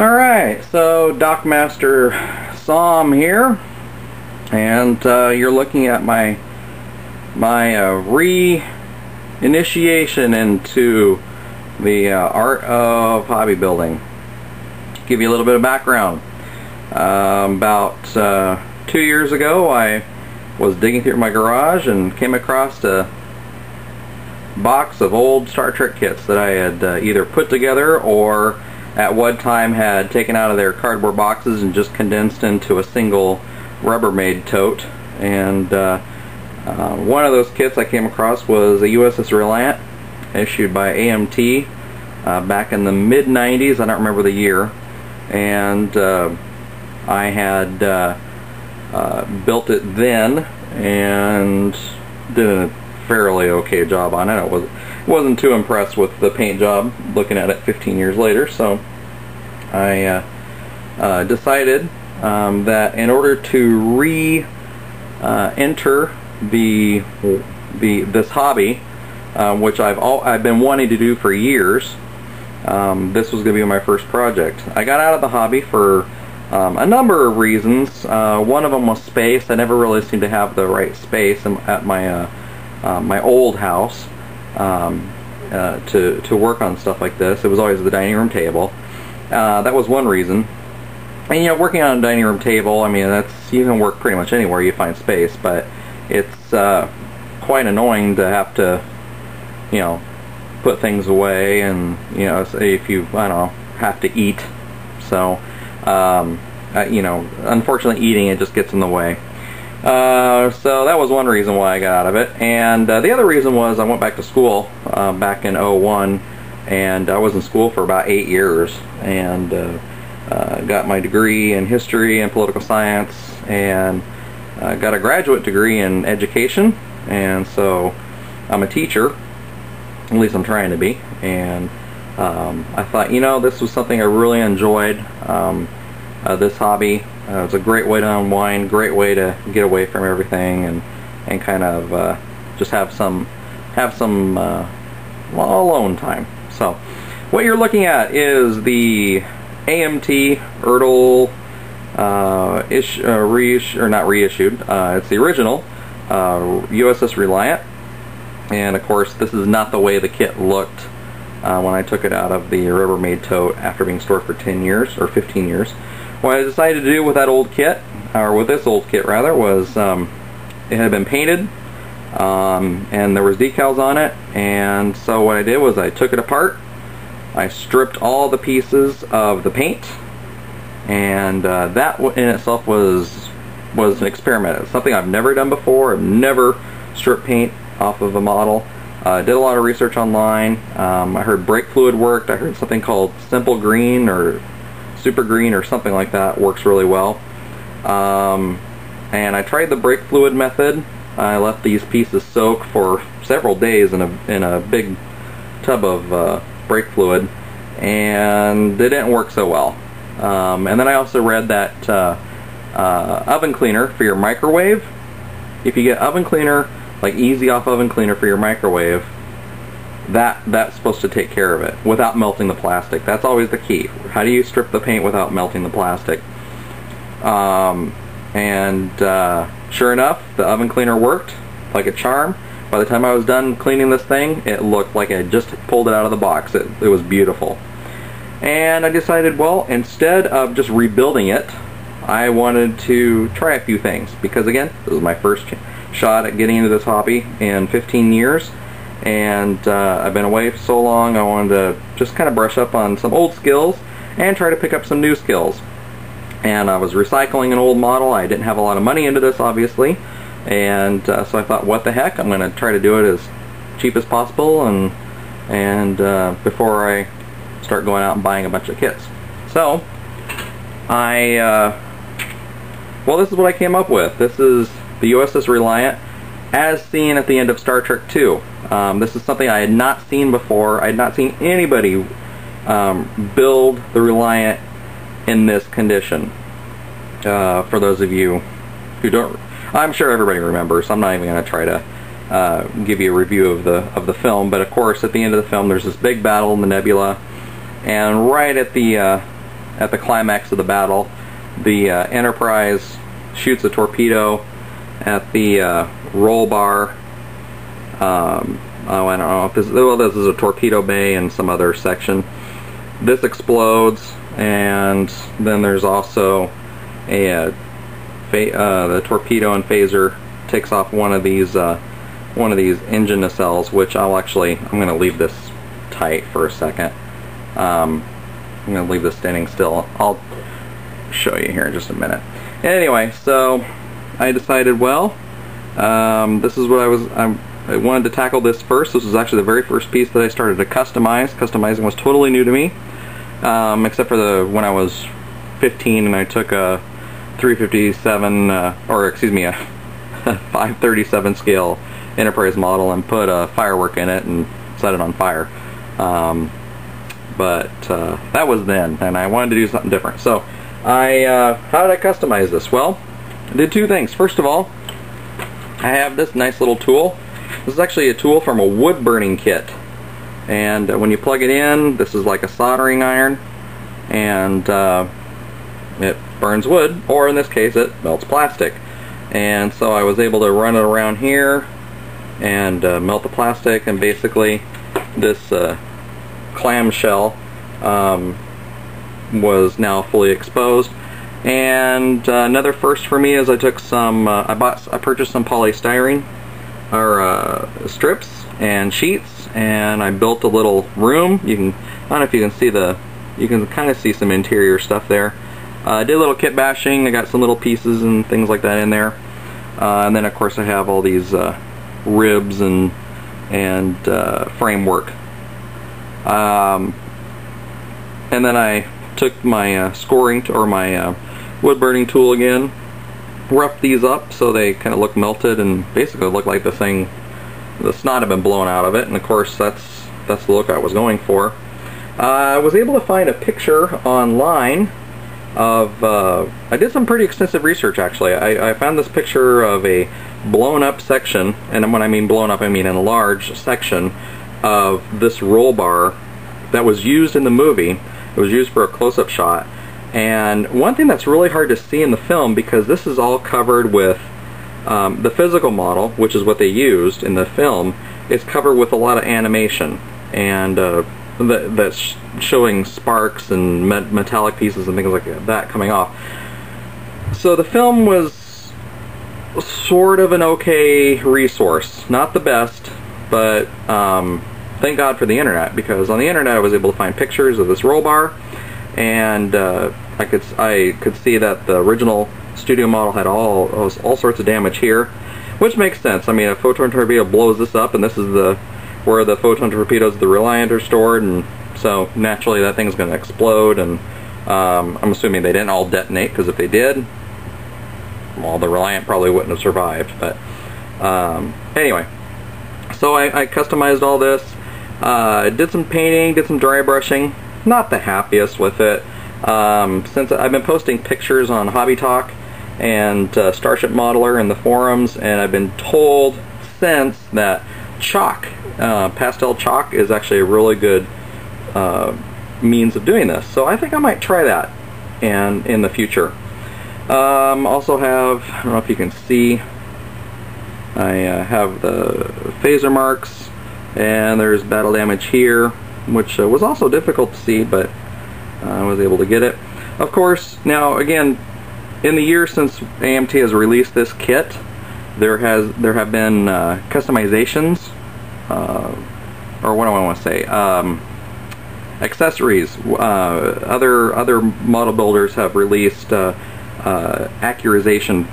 Alright, so Dockmaster Som here, and you're looking at my re-initiation into the art of hobby building. Give you a little bit of background. About 2 years ago, I was digging through my garage and came across a box of old Star Trek kits that I had either put together or at one time had taken out of their cardboard boxes and just condensed into a single Rubbermaid tote. And one of those kits I came across was a USS Reliant, issued by AMT back in the mid-90s. I don't remember the year. And I had built it then and did a fairly okay job on it. I wasn't too impressed with the paint job looking at it 15 years later, so I decided that in order to re-enter this hobby, which I've been wanting to do for years, this was going to be my first project. I got out of the hobby for a number of reasons. One of them was space. I never really seemed to have the right space at my my old house to work on stuff like this. It was always the dining room table. That was one reason. And you know, working on a dining room table, I mean, you can work pretty much anywhere you find space, but it's quite annoying to have to, you know, put things away, and you know, if you, I don't know, have to eat. So you know, unfortunately eating, it just gets in the way. So that was one reason why I got out of it. And the other reason was I went back to school back in '01, and I was in school for about 8 years, and got my degree in history and political science, and got a graduate degree in education. And so I'm a teacher, at least I'm trying to be. And I thought, you know, this was something I really enjoyed. This hobby. It's a great way to unwind, great way to get away from everything, and kind of just have some alone time. So what you're looking at is the AMT ERTL not reissued. It's the original USS Reliant, and of course this is not the way the kit looked when I took it out of the Rubbermaid tote after being stored for 10 years or 15 years. What I decided to do with that old kit, or with this old kit rather, was it had been painted, and there was decals on it. And so what I did was I took it apart, I stripped all the pieces of the paint, and that in itself was an experiment. It's something I've never done before. I've never stripped paint off of a model. Did a lot of research online. I heard brake fluid worked. I heard something called simple green or super green or something like that works really well. And I tried the brake fluid method. I left these pieces soak for several days in a big tub of brake fluid, and they didn't work so well. And then I also read that oven cleaner for your microwave, if you get oven cleaner, like easy off oven cleaner for your microwave, that's supposed to take care of it without melting the plastic. That's always the key. How do you strip the paint without melting the plastic? Sure enough, the oven cleaner worked like a charm. By the time I was done cleaning this thing, it looked like I had just pulled it out of the box. It was beautiful. And I decided, well, instead of just rebuilding it, I wanted to try a few things, because again, this was my first shot at getting into this hobby in 15 years. And I've been away for so long, I wanted to just kind of brush up on some old skills and try to pick up some new skills. And I was recycling an old model. I didn't have a lot of money into this, obviously, and so I thought, what the heck, I'm going to try to do it as cheap as possible, and before I start going out and buying a bunch of kits. So well, this is what I came up with. This is the USS Reliant as seen at the end of Star Trek II. This is something I had not seen before. I had not seen anybody build the Reliant in this condition. For those of you who don't, I'm sure everybody remembers, so I'm not even going to try to give you a review of the film. But of course, at the end of the film, there's this big battle in the nebula, and right at the at the climax of the battle, the Enterprise shoots a torpedo at the roll bar. I don't know if this is a torpedo bay and some other section. This explodes, and then there's also the torpedo and phaser takes off one of these engine nacelles, which I'm going to leave this tight for a second. I'm going to leave this standing still. I'll show you here in just a minute. Anyway, so I decided, well, this is what I wanted to tackle this first. This was actually the very first piece that I started to customize. Customizing was totally new to me, except for when I was 15 and I took a 357, or excuse me, a 537 scale Enterprise model and put a firework in it and set it on fire. But that was then, and I wanted to do something different. So how did I customize this? Well, I did two things. First of all, I have this nice little tool. This is actually a tool from a wood burning kit, and when you plug it in, this is like a soldering iron, and it burns wood, or in this case it melts plastic. And so I was able to run it around here and melt the plastic, and basically this clamshell was now fully exposed. And another first for me is I took some I purchased some polystyrene or strips and sheets, and I built a little room. I don't know if you can see you can kind of see some interior stuff there. I did a little kit bashing. I got some little pieces and things like that in there, and then of course I have all these ribs and framework. And then I took my scoring or my wood burning tool again, roughed these up so they kind of look melted and basically look like the snot had been blown out of it. And of course that's the look I was going for. I was able to find a picture online of I did some pretty extensive research actually. I found this picture of a blown up section, and when I mean blown up I mean a large section of this roll bar that was used in the movie. It was used for a close-up shot, and one thing that's really hard to see in the film, because this is all covered with the physical model, which is what they used in the film, is covered with a lot of animation, and that's showing sparks and metallic pieces and things like that coming off. So the film was sort of an okay resource, not the best, but thank God for the internet, because on the internet I was able to find pictures of this roll bar, and I could see that the original studio model had all sorts of damage here, which makes sense. I mean, a photon torpedo blows this up, and this is where the photon torpedoes of the Reliant are stored, and so naturally that thing's going to explode, and I'm assuming they didn't all detonate, because if they did, well, the Reliant probably wouldn't have survived. But anyway, so I customized all this. Did some painting, did some dry brushing. Not the happiest with it. Since I've been posting pictures on Hobby Talk and Starship Modeler in the forums, and I've been told since that chalk, pastel chalk, is actually a really good means of doing this. So I think I might try that in the future. Also have, I don't know if you can see, I have the phaser marks, and there's battle damage here, which was also difficult to see, but I was able to get it. Of course, now again, in the years since AMT has released this kit, there have been customizations, or what do I want to say, accessories. Other model builders have released accurization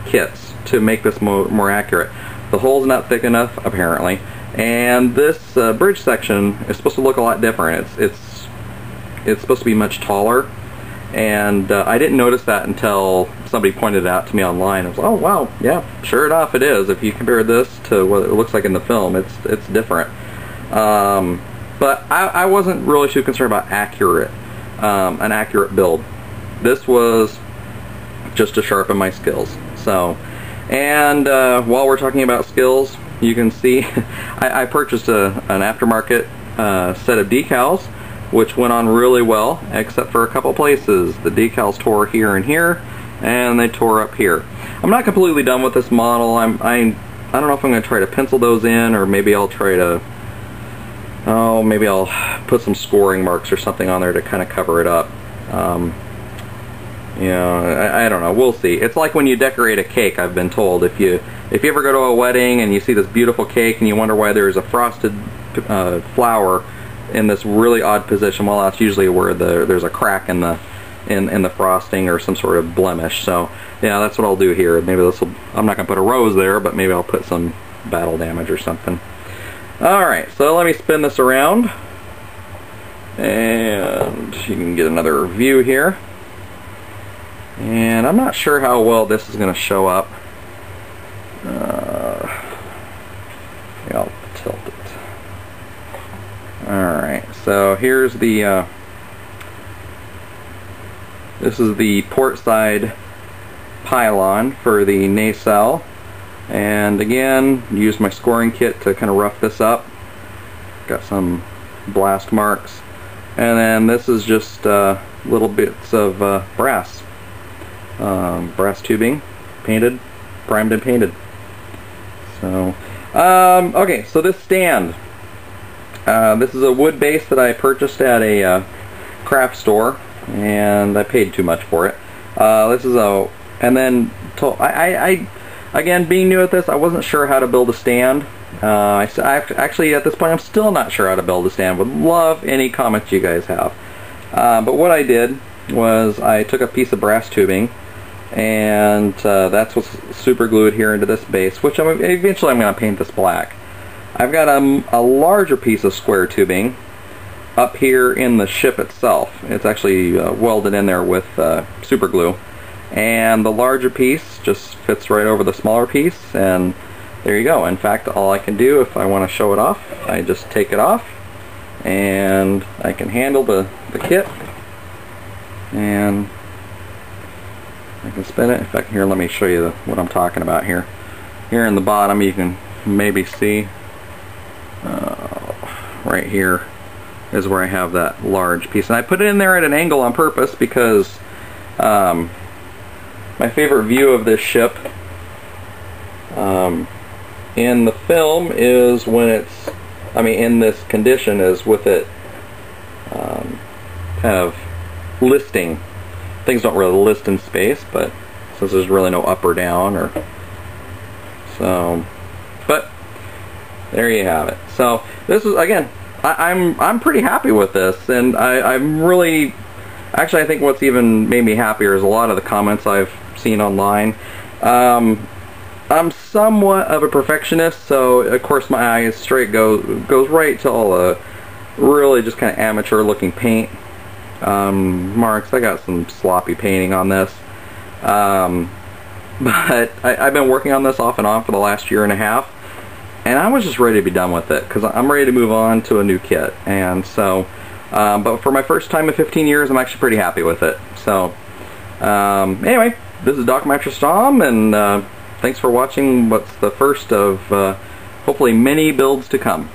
kits to make this more accurate. The hole's not thick enough, apparently, and this bridge section is supposed to look a lot different. It's supposed to be much taller, and I didn't notice that until somebody pointed it out to me online. I was like, oh wow, yeah, sure enough it is. If you compare this to what it looks like in the film, it's different. But I wasn't really too concerned about an accurate build. This was just to sharpen my skills. So, and while we're talking about skills, you can see I purchased an aftermarket set of decals which went on really well, except for a couple places. The decals tore here and here, and they tore up here. I'm not completely done with this model. I don't know if I'm going to try to pencil those in, or maybe I'll try to, maybe I'll put some scoring marks or something on there to kind of cover it up. You know, I don't know. We'll see. It's like when you decorate a cake, I've been told. If you ever go to a wedding and you see this beautiful cake and you wonder why there's a frosted flower in this really odd position, well, that's usually where there's a crack in the frosting or some sort of blemish. So yeah, that's what I'll do here. Maybe I'm not gonna put a rose there, but maybe I'll put some battle damage or something. Alright, so let me spin this around and you can get another view here. And I'm not sure how well this is going to show up. I'll tilt it. Alright, so here's the this is the port side pylon for the nacelle. And again, use my scoring kit to kind of rough this up. Got some blast marks. And then this is just little bits of brass. Brass tubing, painted, primed and painted. So, okay, so this stand. This is a wood base that I purchased at a craft store, and I paid too much for it. This is and then again, being new at this, I wasn't sure how to build a stand. Actually, at this point, I'm still not sure how to build a stand. Would love any comments you guys have. But what I did was I took a piece of brass tubing, and that's what's super glued here into this base, which eventually I'm going to paint this black. I've got a larger piece of square tubing up here in the ship itself. It's actually welded in there with super glue, and the larger piece just fits right over the smaller piece, and there you go. In fact, all I can do if I want to show it off, I just take it off, and I can handle the kit, and I can spin it. In fact, here, let me show you what I'm talking about here. Here in the bottom, you can maybe see right here is where I have that large piece. And I put it in there at an angle on purpose because my favorite view of this ship in the film is when it's, in this condition, is with it kind of listing. Things don't really list in space, but since there's really no up or down, or so, but there you have it. So this is, again, I'm pretty happy with this, and I'm really, actually, I think what's even made me happier is a lot of the comments I've seen online. I'm somewhat of a perfectionist, so of course my eye straight goes right to all the really just kind of amateur looking paint marks. I got some sloppy painting on this, but I've been working on this off and on for the last year and a half, and I was just ready to be done with it because I'm ready to move on to a new kit. And so but for my first time in 15 years, I'm actually pretty happy with it. So anyway, this is Doc Mattress Tom, and thanks for watching what's the first of hopefully many builds to come.